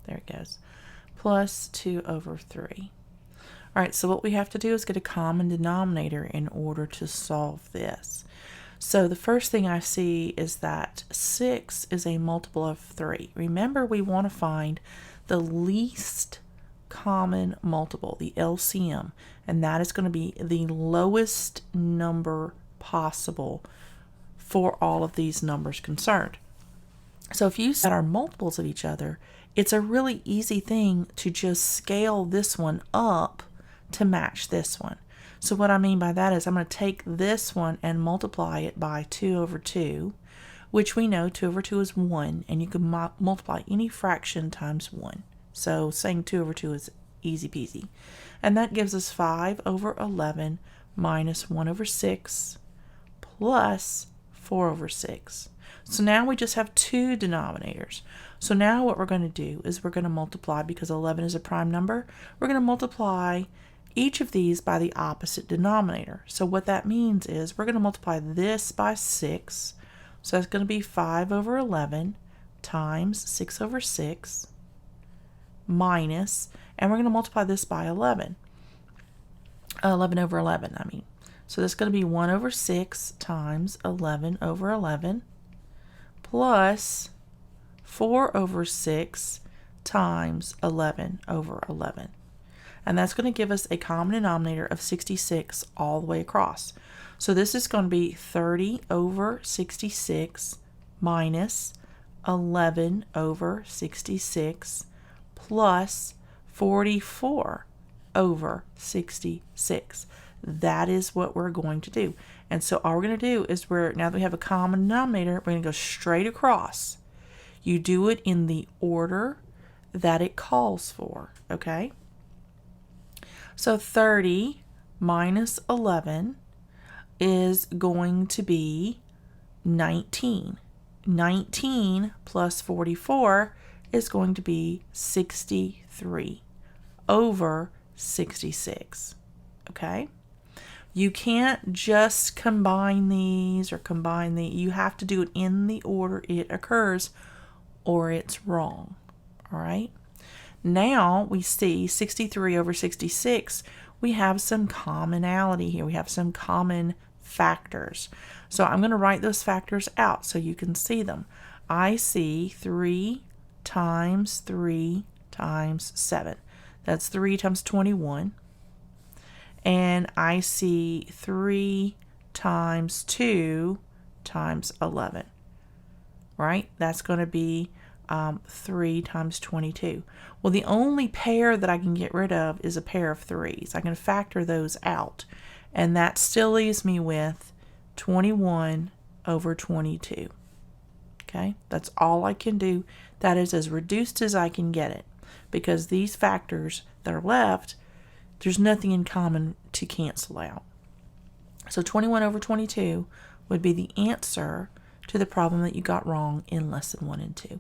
There it goes. Plus 2 over 3. All right, so what we have to do is get a common denominator in order to solve this. So the first thing I see is that 6 is a multiple of 3. Remember, we want to find the least common multiple, the LCM, and that is going to be the lowest number possible for all of these numbers concerned. So if you set our multiples of each other, it's a really easy thing to just scale this one up to match this one. So what I mean by that is I'm going to take this one and multiply it by 2 over 2, which we know 2 over 2 is 1, and you can multiply any fraction times 1. So saying 2 over 2 is easy peasy. And that gives us 5 over 11 minus 1 over 6 plus 4 over 6. So now we just have two denominators. So now what we're going to do is we're going to multiply, because 11 is a prime number, we're going to multiply each of these by the opposite denominator. So what that means is we're going to multiply this by 6. So that's going to be 5 over 11 times 6 over 6 minus, and we're going to multiply this by 11. 11 over 11, I mean. So that's going to be 1 over 6 times 11 over 11 plus 4 over 6 times 11 over 11. And that's going to give us a common denominator of 66 all the way across. So this is going to be 30 over 66 minus 11 over 66 plus 44 over 66. That is what we're going to do. And so all we're going to do is now that we have a common denominator, we're going to go straight across. You do it in the order that it calls for, okay? So 30 minus 11 is going to be 19. 19 plus 44 is going to be 63 over 66, okay? You can't just combine these or combine the, you have to do it in the order it occurs or it's wrong, all right? Now we see 63 over 66, we have some commonality here. We have some common factors. So I'm going to write those factors out so you can see them. I see 3 times 3 times 7. That's 3 times 21. And I see 3 times 2 times 11. Right? That's going to be 3 times 22. Well, the only pair that I can get rid of is a pair of 3s. I can factor those out. And that still leaves me with 21 over 22. Okay? That's all I can do. That is as reduced as I can get it. Because these factors that are left, there's nothing in common to cancel out. So 21 over 22 would be the answer to the problem that you got wrong in lesson 1 and 2.